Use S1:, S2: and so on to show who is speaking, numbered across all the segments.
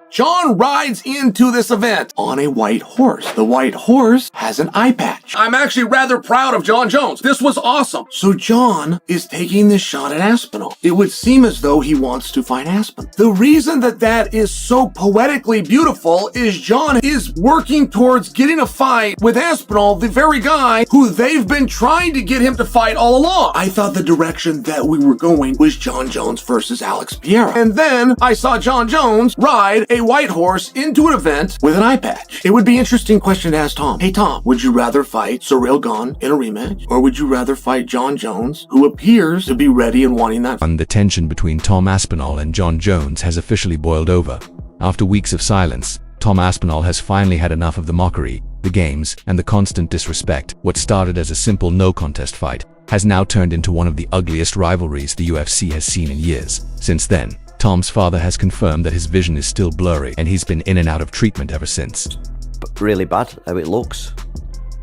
S1: Jon rides into this event on a white horse. The white horse has an eye patch. I'm actually rather proud of Jon Jones. This was awesome. So Jon is taking this shot at Aspinall. It would seem as though he wants to fight Aspinall. The reason that is so poetically beautiful is Jon is working towards getting a fight with Aspinall, the very guy who they've been trying to get him to fight all along. I thought the direction that we were going was Jon Jones versus Alex Pereira. And then I saw Jon Jones ride a white horse into an event with an eye patch. It would be an interesting question to ask Tom. Hey Tom, would you rather fight Ciryl Gane in a rematch, or would you rather fight Jon Jones, who appears to be ready and wanting that?
S2: And the tension between Tom Aspinall and Jon Jones has officially boiled over. After weeks of silence, Tom Aspinall has finally had enough of the mockery, the games, and the constant disrespect. What started as a simple no-contest fight has now turned into one of the ugliest rivalries the UFC has seen in years. Since then, Tom's father has confirmed that his vision is still blurry, and he's been in and out of treatment ever since.
S3: But really bad how it looks.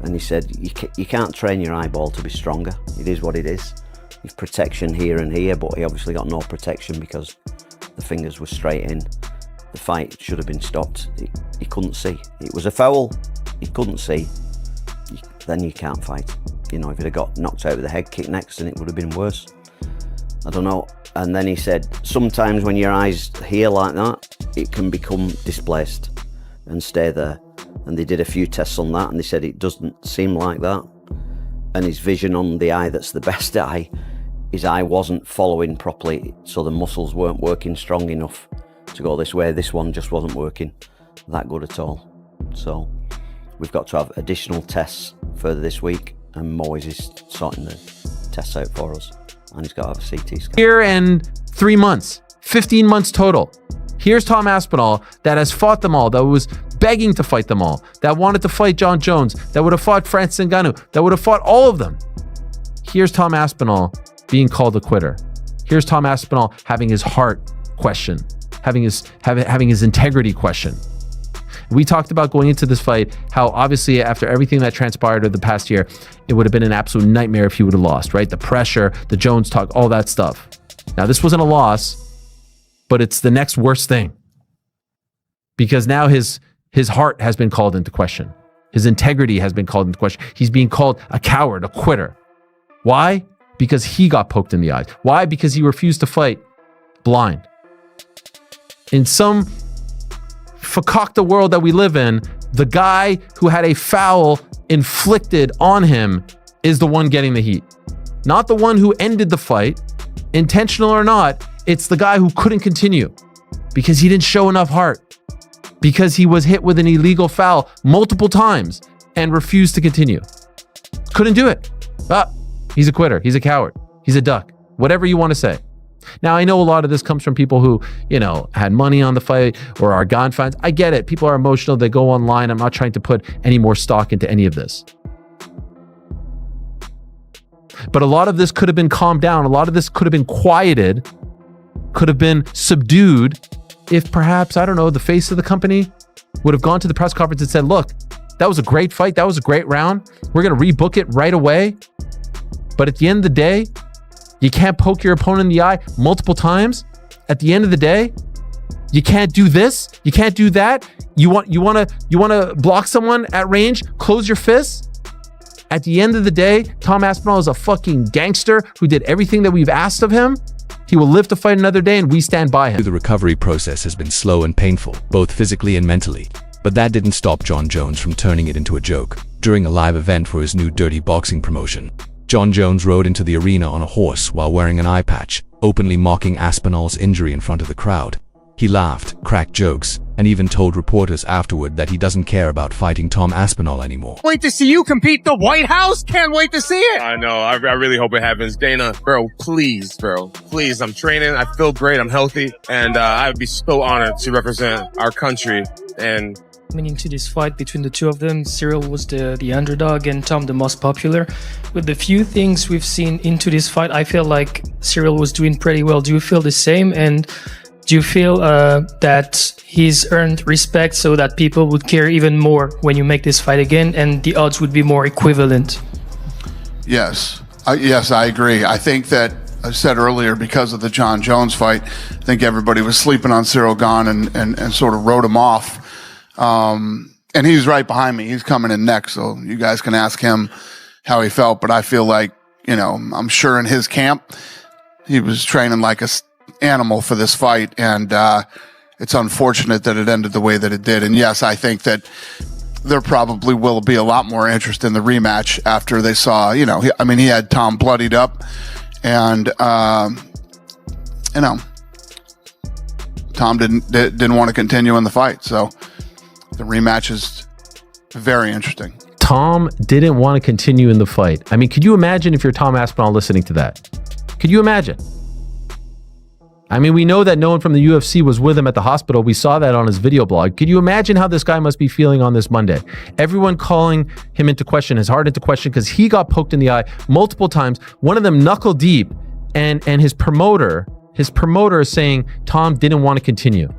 S3: And he said, you can't train your eyeball to be stronger. It is what it is. You've protection here and here, but he obviously got no protection because the fingers were straight in. The fight should have been stopped. He couldn't see. It was a foul. He couldn't see. Then you can't fight. You know, if he'd have got knocked out with a head kick next, then it would have been worse. I don't know. And then he said, sometimes when your eyes here like that, it can become displaced and stay there. And they did a few tests on that, and they said it doesn't seem like that. And his vision on the eye that's the best eye, his eye wasn't following properly, so the muscles weren't working strong enough to go this way. This one just wasn't working that good at all. So we've got to have additional tests further this week, and Moyes is sorting the tests out for us. And he's got to have a CT scan.
S4: Year and 3 months, 15 months total. Here's Tom Aspinall that has fought them all, that was begging to fight them all, that wanted to fight Jon Jones, that would have fought Francis Ngannou, that would have fought all of them. Here's Tom Aspinall being called a quitter. Here's Tom Aspinall having his heart questioned, having his integrity questioned. We talked about going into this fight, how obviously after everything that transpired over the past year, it would have been an absolute nightmare if he would have lost, right? The pressure, the Jones talk, all that stuff. Now, this wasn't a loss, but it's the next worst thing. Because now his heart has been called into question. His integrity has been called into question. He's being called a coward, a quitter. Why? Because he got poked in the eyes. Why? Because he refused to fight blind. In some fakakta world that we live in, the guy who had a foul inflicted on him is the one getting the heat. Not the one who ended the fight, intentional or not. It's the guy who couldn't continue because he didn't show enough heart, because he was hit with an illegal foul multiple times and refused to continue. Couldn't do it. He's a quitter. He's a coward. He's a duck. Whatever you want to say. Now, I know a lot of this comes from people who, had money on the fight or are Gane fans. I get it. People are emotional. They go online. I'm not trying to put any more stock into any of this. But a lot of this could have been calmed down. A lot of this could have been quieted, could have been subdued if perhaps, I don't know, the face of the company would have gone to the press conference and said, look, that was a great fight. That was a great round. We're going to rebook it right away. But at the end of the day, you can't poke your opponent in the eye multiple times. At the end of the day, you can't do this. You can't do that. You want to block someone at range, close your fists. At the end of the day, Tom Aspinall is a fucking gangster who did everything that we've asked of him. He will live to fight another day, and we stand by him.
S2: The recovery process has been slow and painful, both physically and mentally. But that didn't stop Jon Jones from turning it into a joke. During a live event for his new Dirty Boxing promotion, Jon Jones rode into the arena on a horse while wearing an eye patch, openly mocking Aspinall's injury in front of the crowd. He laughed, cracked jokes, and even told reporters afterward that he doesn't care about fighting Tom Aspinall anymore.
S5: Wait to see you compete the White House? Can't wait to see it.
S6: I know. I really hope it happens. Dana, bro, please, Please, I'm training. I feel great. I'm healthy. And I would be so honored to represent our country. And
S7: coming into this fight between the two of them, Ciryl was the underdog and Tom the most popular. With the few things we've seen into this fight, I feel like Ciryl was doing pretty well. Do you feel the same? And do you feel that he's earned respect so that people would care even more when you make this fight again and the odds would be more equivalent?
S8: Yes. Yes, I agree. I think that I said earlier, because of the Jon Jones fight, I think everybody was sleeping on Cyril Gane and sort of wrote him off. And he's right behind me. He's coming in next, so you guys can ask him how he felt. But I feel like, you know, I'm sure in his camp, he was training like a animal for this fight, and it's unfortunate that it ended the way that it did. And yes, I think that there probably will be a lot more interest in the rematch after they saw, you know, he had Tom bloodied up, and you know, Tom didn't want to continue in the fight, so the rematch is very interesting.
S4: Tom didn't want to continue in the fight. I mean, could you imagine if you're Tom Aspinall listening to that? Could you imagine? I mean, we know that no one from the UFC was with him at the hospital. We saw that on his video blog. Could you imagine how this guy must be feeling on this Monday? Everyone calling him into question, his heart into question, because he got poked in the eye multiple times. One of them knuckle deep, and his promoter is saying Tom didn't want to continue.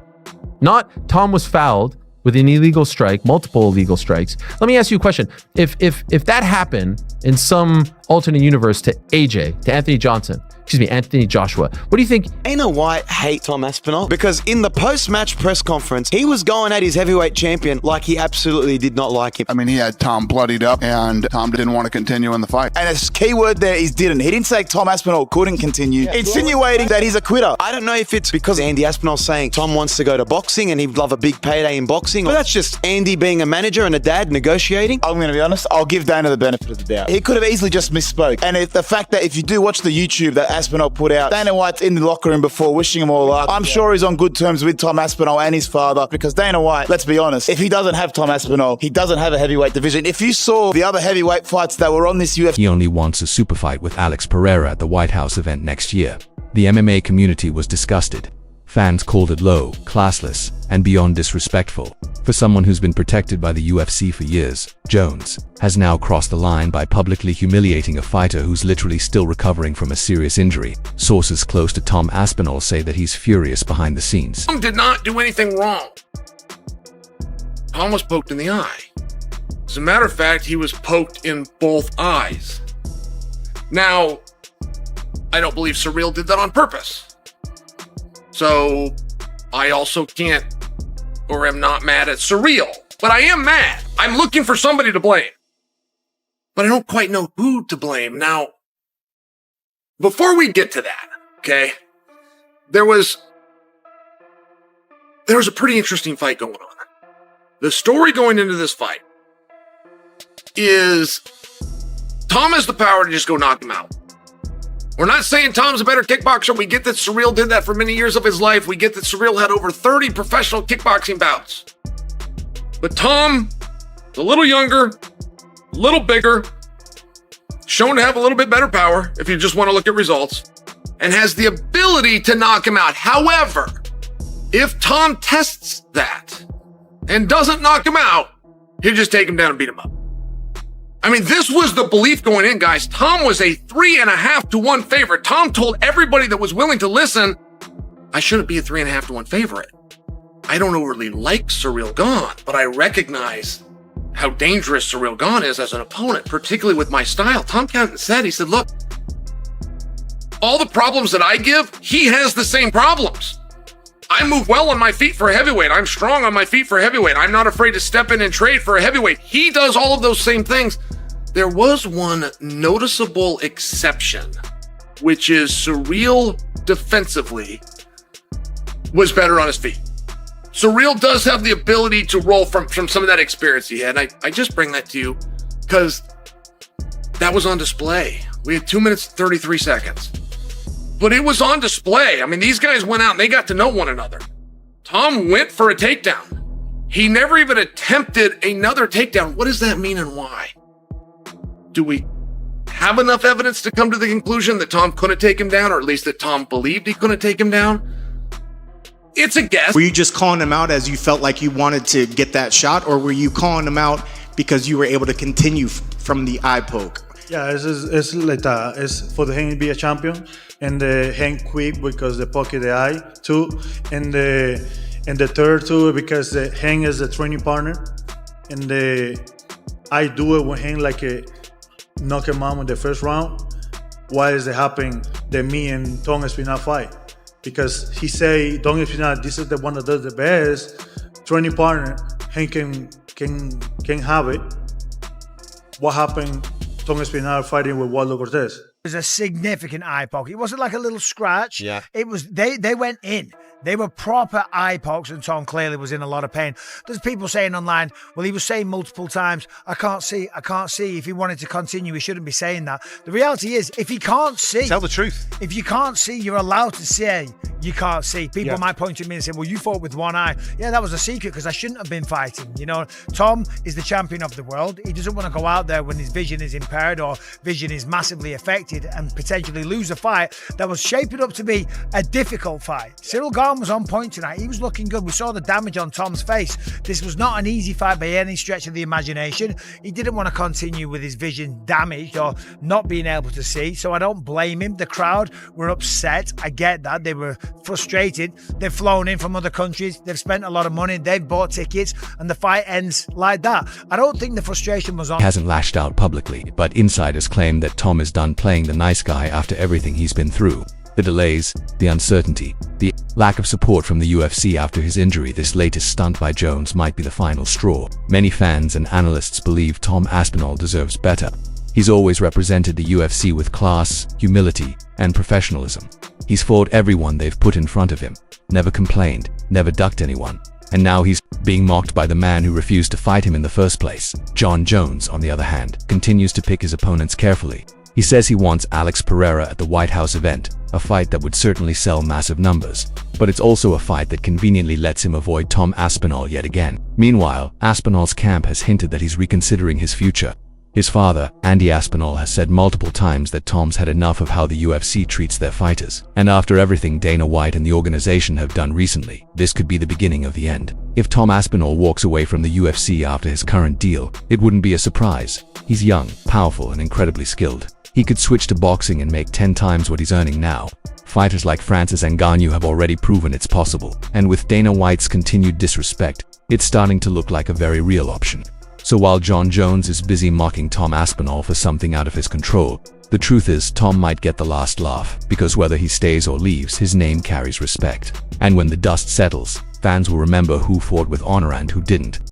S4: Not Tom was fouled with an illegal strike, multiple illegal strikes. Let me ask you a question. If that happened in some alternate universe to AJ, to Anthony Joshua, what do you think?
S9: Dana White hates Tom Aspinall because in the post-match press conference, he was going at his heavyweight champion like he absolutely did not like him.
S8: I mean, he had Tom bloodied up, and Tom didn't want to continue in the fight.
S10: And a key word there is didn't. He didn't say Tom Aspinall couldn't continue, insinuating that he's a quitter.
S9: I don't know if it's because Andy Aspinall's saying Tom wants to go to boxing and he'd love a big payday in boxing, or that's just Andy being a manager and a dad negotiating.
S10: I'm going to be honest, I'll give Dana the benefit of the doubt. He could have easily just misspoke. And the fact that if you do watch the YouTube that Aspinall put out, Dana White's in the locker room before wishing him all luck. I'm sure he's on good terms with Tom Aspinall and his father, because Dana White, let's be honest, if he doesn't have Tom Aspinall, he doesn't have a heavyweight division. If you saw the other heavyweight fights that were on this UFC...
S2: He only wants a super fight with Alex Pereira at the White House event next year. The MMA community was disgusted. Fans called it low, classless, and beyond disrespectful. For someone who's been protected by the UFC for years, Jones has now crossed the line by publicly humiliating a fighter who's literally still recovering from a serious injury. Sources close to Tom Aspinall say that he's furious behind the scenes.
S1: Tom did not do anything wrong. Tom was poked in the eye. As a matter of fact, he was poked in both eyes. Now, I don't believe Cyril did that on purpose. So, I also can't or am not mad at Cyril, but I am mad. I'm looking for somebody to blame, but I don't quite know who to blame. Now, before we get to that, okay, there was a pretty interesting fight going on. The story going into this fight is Tom has the power to just go knock him out. We're not saying Tom's a better kickboxer. We get that Cyril did that for many years of his life. We get that Cyril had over 30 professional kickboxing bouts. But Tom, a little younger, a little bigger, shown to have a little bit better power, if you just want to look at results, and has the ability to knock him out. However, if Tom tests that and doesn't knock him out, he'll just take him down and beat him up. I mean, this was the belief going in, guys. Tom was a 3.5 to 1 favorite. Tom told everybody that was willing to listen, I shouldn't be a 3.5 to 1 favorite. I don't really like Cyril Gane, but I recognize how dangerous Cyril Gane is as an opponent, particularly with my style. Tom Canton said, he said, look, all the problems that I give, he has the same problems. I move well on my feet for a heavyweight. I'm strong on my feet for a heavyweight. I'm not afraid to step in and trade for a heavyweight. He does all of those same things. There was one noticeable exception, which is Cyril defensively was better on his feet. Cyril does have the ability to roll from some of that experience he had. And I just bring that to you because that was on display. We had 2 minutes, 33 seconds. But it was on display. I mean, these guys went out and they got to know one another. Tom went for a takedown. He never even attempted another takedown. What does that mean and why? Do we have enough evidence to come to the conclusion that Tom couldn't take him down, or at least that Tom believed he couldn't take him down? It's a guess.
S11: Were you just calling him out as you felt like you wanted to get that shot, or were you calling him out because you were able to continue from the eye poke?
S12: Yeah, it's like that. It's for the Hang to be a champion, and the Hang quick because the pocket the eye too, and the third too because the Hang is the training partner, and I do it when Hang like a knock him out in the first round. Why is it happening the me and Tom Aspinall fight. Because he say, Tom Aspinall, this is the one that does the best. Training partner, Hank can have it. What happened, Tom Aspinall fighting with Waldo Cortez?
S13: It was a significant eye poke. It wasn't like a little scratch.
S9: Yeah.
S13: It was, they went in. They were proper eye pokes, and Tom clearly was in a lot of pain. There's people saying online, well, he was saying multiple times, I can't see. If he wanted to continue, he shouldn't be saying that. The reality is, if he can't see...
S14: Tell the truth.
S13: If you can't see, you're allowed to say you can't see. People might point to me and say, well, you fought with one eye. Yeah, that was a secret because I shouldn't have been fighting. You know, Tom is the champion of the world. He doesn't want to go out there when his vision is impaired or vision is massively affected and potentially lose a fight that was shaping up to be a difficult fight. Cyril Gane was on point tonight. He was looking good. We saw the damage on Tom's face. This was not an easy fight by any stretch of the imagination. He didn't want to continue with his vision damaged or not being able to see, so I don't blame him. The crowd were upset. I get that. They were frustrated. They've flown in from other countries. They've spent a lot of money. They've bought tickets, and the fight ends like that. I don't think the frustration was on.
S2: He hasn't lashed out publicly, but insiders claim that Tom is done playing the nice guy after everything he's been through. The delays, the uncertainty, the lack of support from the UFC after his injury. This latest stunt by Jones might be the final straw. Many fans and analysts believe Tom Aspinall deserves better. He's always represented the UFC with class, humility, and professionalism. He's fought everyone they've put in front of him, never complained, never ducked anyone. And now he's being mocked by the man who refused to fight him in the first place. Jon Jones, on the other hand, continues to pick his opponents carefully. He says he wants Alex Pereira at the White House event, a fight that would certainly sell massive numbers. But it's also a fight that conveniently lets him avoid Tom Aspinall yet again. Meanwhile, Aspinall's camp has hinted that he's reconsidering his future. His father, Andy Aspinall, has said multiple times that Tom's had enough of how the UFC treats their fighters. And after everything Dana White and the organization have done recently, this could be the beginning of the end. If Tom Aspinall walks away from the UFC after his current deal, it wouldn't be a surprise. He's young, powerful, and incredibly skilled. He could switch to boxing and make 10 times what he's earning now. Fighters like Francis Ngannou have already proven it's possible. And with Dana White's continued disrespect, it's starting to look like a very real option. So while Jon Jones is busy mocking Tom Aspinall for something out of his control, the truth is Tom might get the last laugh, because whether he stays or leaves, his name carries respect. And when the dust settles, fans will remember who fought with honor and who didn't.